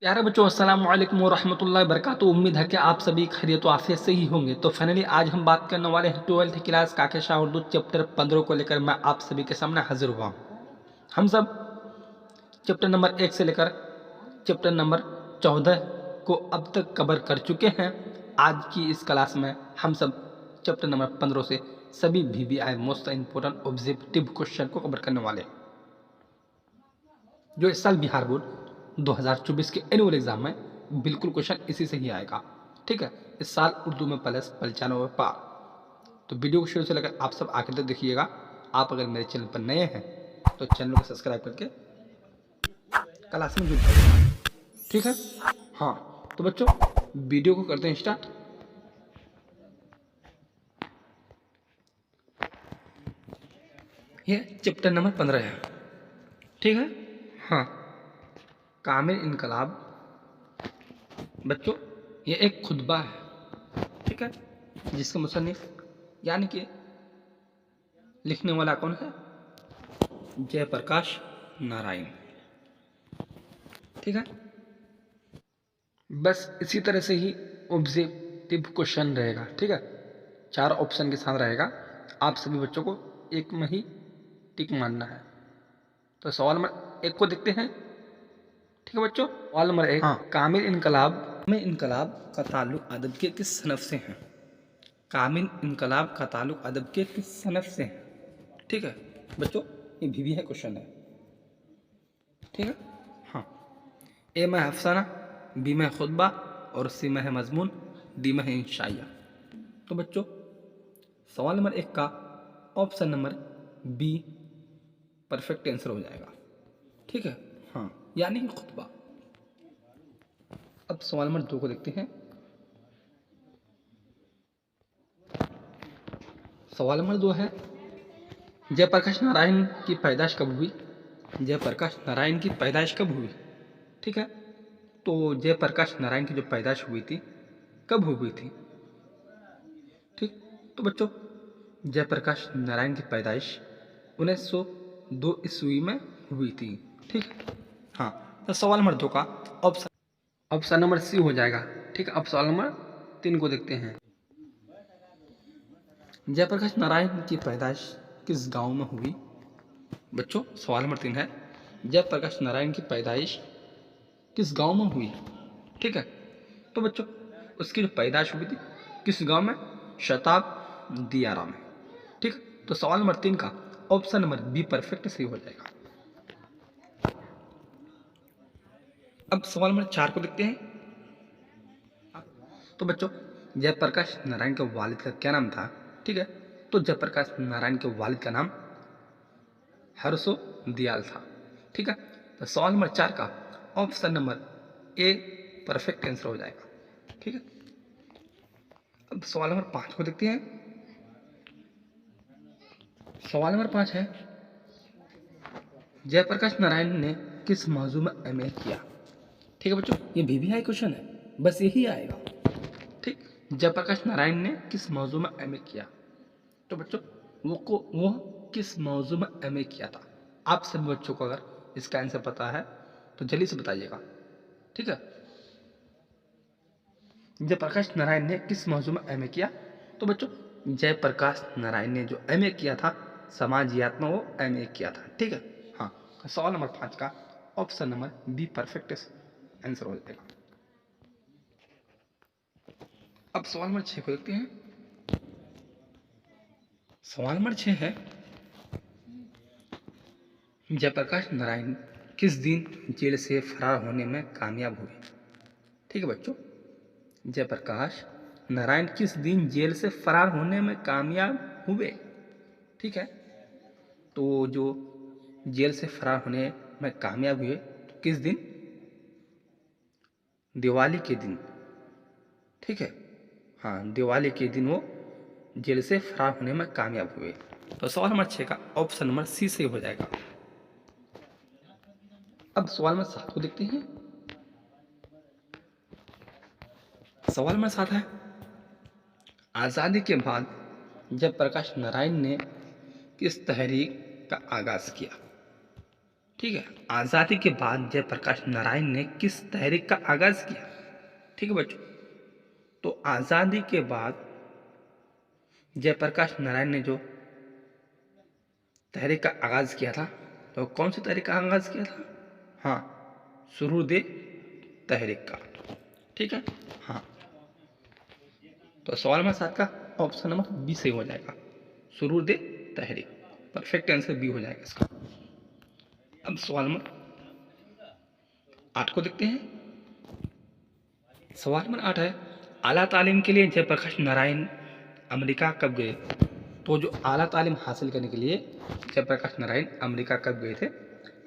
प्यारे बच्चों, अस्सलाम वालेकुम वरहमतुल्लाहि वबरकातुहू। उम्मीद है कि आप सभी खैरियत व आफियत से ही होंगे। तो फाइनली आज हम बात करने वाले हैं 12th क्लास काकेशा उर्दू चैप्टर 15 को लेकर मैं आप सभी के सामने हाजिर हुआ हूँ। हम सब चैप्टर नंबर 1 से लेकर चैप्टर नंबर 14 को अब तक कवर कर चुके हैं। आज की इस क्लास में हम सब चैप्टर नंबर 15 से सभी VBI most important objective question को कवर करने वाले हैं, जो इस साल बिहार बोर्ड 2024 के एनुअल एग्जाम में बिल्कुल क्वेश्चन इसी से ही आएगा। ठीक है, इस साल उर्दू में प्लस 95 पार। तो वीडियो को शुरू से लेकर आप सब आखिर तक देखिएगा। आप अगर मेरे चैनल पर नए हैं तो चैनल को सब्सक्राइब करके क्लास में जुड़ जाइएगा। ठीक है, हाँ तो बच्चों वीडियो को करते हैं स्टार्ट। ये चैप्टर नंबर 15 है। ठीक है, हाँ कामिल इनकलाब। बच्चों ये एक खुतबा है, ठीक है, जिसका मुसन्निफ यानी कि लिखने वाला कौन है? जयप्रकाश नारायण। ठीक है, बस इसी तरह से ही ऑब्जेक्टिव क्वेश्चन रहेगा। ठीक है, 4 ऑप्शन के साथ रहेगा। आप सभी बच्चों को एक में ही टिक मारना है। तो सवाल नंबर 1 को देखते हैं। ठीक है बच्चों, सवाल नंबर 1, हाँ कामिल इनकलाब का ताल्लुक अदब के किस सनफ से है? कामिल इनकलाब का ताल्लुक अदब के किस सनफ से है? ठीक है बच्चों, ये भी है क्वेश्चन है। ठीक है, हाँ ए में अफसाना, बी में खुतबा और सी में है मजमून, डी में है इंशाइया। तो बच्चों सवाल नंबर 1 का option number be perfect answer हो जाएगा। ठीक है, हाँ यानी कि खुतबा। अब सवाल नंबर 2 को देखते हैं। सवाल नंबर 2 है, जयप्रकाश नारायण की पैदाइश कब हुई? जयप्रकाश नारायण की पैदाइश कब हुई? ठीक है, तो जयप्रकाश नारायण की जो पैदाइश हुई थी कब हुई थी? ठीक, तो बच्चों जयप्रकाश नारायण की पैदाइश 1902 ईस्वी में हुई थी। ठीक, हाँ तो सवाल नंबर 2 का ऑप्शन नंबर सी हो जाएगा। ठीक है, अब सवाल नंबर 3 को देखते हैं। जयप्रकाश नारायण की पैदाइश किस गांव में हुई? बच्चों सवाल नंबर 3 है, जयप्रकाश नारायण की पैदाइश किस गांव में हुई? ठीक है, तो बच्चों उसकी जो पैदाइश हुई थी किस गांव में? शताब दियारा में। ठीक, तो सवाल नंबर 3 का ऑप्शन नंबर बी परफेक्ट सही हो जाएगा। अब सवाल नंबर 4 को देखते हैं। तो बच्चों जयप्रकाश नारायण के वालिद का क्या नाम था? ठीक है, तो जयप्रकाश नारायण के वालिद का नाम हर्षो दयाल था। ठीक है, तो सवाल नंबर 4 का option number a perfect answer हो जाएगा। ठीक है, अब सवाल नंबर 5 को देखते हैं। सवाल नंबर 5 है, जयप्रकाश नारायण ने किस मौजू में एमए किया? ठीक है बच्चों, ये VBI क्वेश्चन है, बस यही आएगा। ठीक, जयप्रकाश नारायण ने किस मौजू में एमए किया? तो बच्चों वो किस मौजू में एमए किया था? आप सभी बच्चों को अगर इसका आंसर पता है तो जल्दी से बताइएगा। ठीक है, जयप्रकाश नारायण ने किस मौजू में एमए किया? तो बच्चों जयप्रकाश नारायण ने जो एमए किया था समाजियात में वो एमए किया था। ठीक है, हाँ सवाल नंबर 5 का option number be perfect answer हो जाएगा। अब सवाल नंबर 6 को देखते हैं। सवाल नंबर 6 है, जयप्रकाश नारायण किस दिन जेल से फरार होने में कामयाब हुए? ठीक है बच्चों, जयप्रकाश नारायण किस दिन जेल से फरार होने में कामयाब हुए? ठीक है, तो जो जेल से फरार होने में कामयाब हुए तो किस दिन? दिवाली के दिन। ठीक है, हाँ दिवाली के दिन वो जेल से फरार होने में कामयाब हुए। तो सवाल नंबर 6 का ऑप्शन नंबर सी से हो जाएगा। अब सवाल नंबर 7 को देखते हैं। सवाल नंबर 7 है, आज़ादी के बाद जयप्रकाश नारायण ने किस तहरीक का आगाज़ किया? ठीक है। आज़ादी के बाद जयप्रकाश नारायण ने किस तहरीक का आगाज़ किया? ठीक है बच्चों, तो आज़ादी के बाद जयप्रकाश नारायण ने जो तहरीक का आगाज़ किया था, तो कौन सी तहरीक का आगाज़ किया था? हाँ, सुहृद तहरीक का। ठीक है। हाँ, तो सवाल नंबर 7 का ऑप्शन नंबर बी सही हो जाएगा, सुहृद तहरीक। परफेक्ट आंसर बी हो जाएगा इसका। अब सवाल नंबर 8 को देखते हैं। सवाल नंबर 8 है, आला तालीम के लिए जयप्रकाश नारायण अमेरिका कब गए? तो जो आला तालीम हासिल करने के लिए जयप्रकाश नारायण अमेरिका कब गए थे?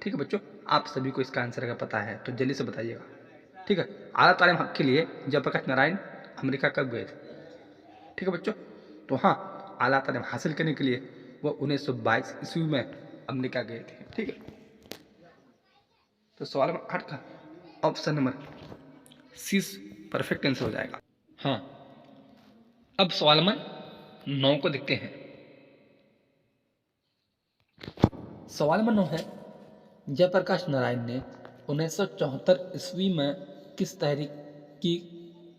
ठीक है बच्चों, आप सभी को इसका आंसर अगर पता है तो जल्दी से बताइएगा। ठीक है, आला तालीम के लिए जयप्रकाश नारायण अमेरिका कब गए थे? ठीक है बच्चों, तो हाँ, आला तालीम हासिल करने के लिए वो 1922 ईस्वी में अमेरिका गए थे। ठीक है, तो सवाल नंबर 8 का option number C perfect answer हो जाएगा। हाँ, अब सवाल नंबर 9 को देखते हैं। सवाल नंबर 9 है, जयप्रकाश नारायण ने 1974 ईस्वी में किस तहरीक की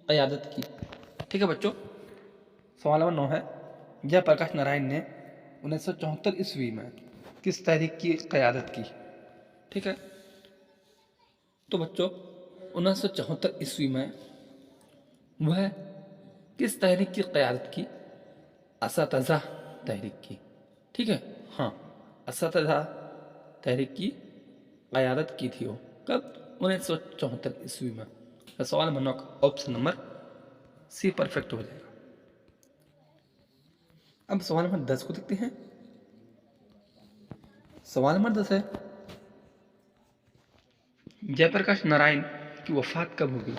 क़यादत की? ठीक है बच्चों, सवाल नंबर 9 है, जयप्रकाश नारायण ने 1974 ईस्वी में किस तहरीक की क़यादत की? ठीक है, तो बच्चों 1974 ईस्वी में वह किस तहरीक की क़यादत की? असतज़ा तहरीक की। ठीक है, हाँ, असतज़ा तहरीक की क़यादत की थी वो। कब? 1974 ईस्वी में। तो सवाल नंबर 9 का ऑप्शन नंबर सी परफेक्ट हो जाएगा। अब सवाल नंबर 10 को देखते हैं। सवाल नंबर 10 है, जयप्रकाश नारायण की वफ़ात कब होगी?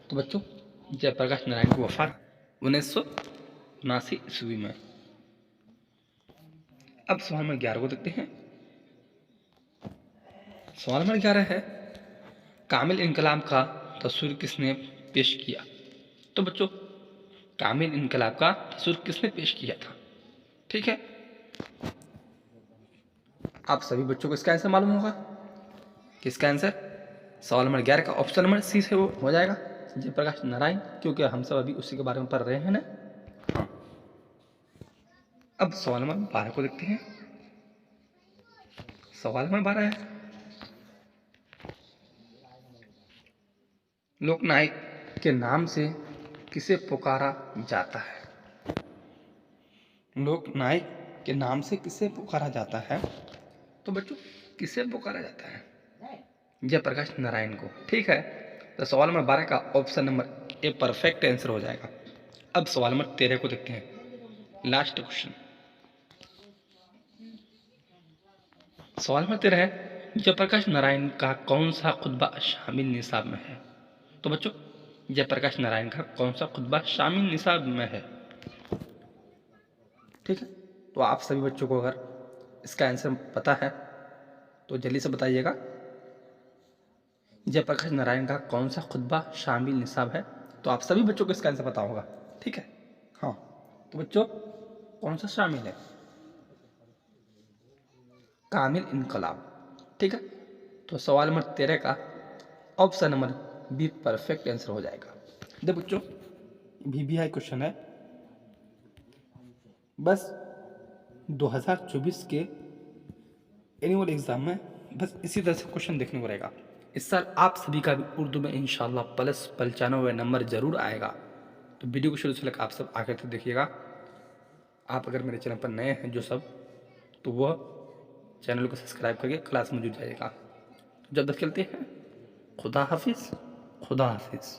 तो बच्चों, जयप्रकाश नारायण की वफ़ात 1979 ईस्वी में। अब सवाल नंबर 11 को देखते हैं। सवाल नंबर 11 है, कामिल इनकलाब का तस्वीर किसने पेश किया? तो बच्चों, कामिल इनकलाब का तस्वीर किसने पेश किया था? ठीक है, आप सभी बच्चों को इसका आंसर मालूम होगा। किसका आंसर? सवाल नंबर 11 का ऑप्शन नंबर सी से वो हो जाएगा, जयप्रकाश नारायण, क्योंकि हम सब अभी उसी के बारे में पढ़ रहे हैं ना। हाँ, अब सवाल नंबर 12 को देखते हैं। सवाल नंबर 12 है, लोकनायक के नाम से किसे पुकारा जाता है? लोकनायक के नाम से किसे पुकारा जाता है? तो बच्चों, किसे पुकारा जाता है? जयप्रकाश नारायण को। ठीक है, तो सवाल नंबर 12 का option number a perfect answer हो जाएगा। अब सवाल नंबर 13 को देखते हैं, लास्ट क्वेश्चन। सवाल नंबर 13 है, जयप्रकाश नारायण का कौन सा खुतबा शामिल निसाब में है? तो बच्चों, जयप्रकाश नारायण का कौन सा खुतबा शामिल निसाब में है? ठीक है, तो आप सभी बच्चों को अगर इसका आंसर पता है तो जल्दी से बताइएगा। जयप्रकाश नारायण का कौन सा खुतबा शामिल निसाब है? तो आप सभी बच्चों को इसका आंसर पता होगा। ठीक है, हाँ, तो बच्चों कौन सा शामिल है? कामिल इनकलाब। ठीक है, तो सवाल नंबर 13 का option number be perfect answer हो जाएगा। देखो बच्चों, VBI क्वेश्चन है, बस 2024 के एनुअल एग्जाम में बस इसी तरह से क्वेश्चन देखने को रहेगा। इस साल आप सभी का भी उर्दू में इंशाल्लाह +95 नंबर जरूर आएगा। तो वीडियो को शुरू से लेकर आप सब आखिर तक देखिएगा। आप अगर मेरे चैनल पर नए हैं जो सब, तो वह चैनल को सब्सक्राइब करके क्लास में जुड़ जाइएगा। तो जब तक चलते हैं, खुदा हाफिज़, खुदा हाफिज़।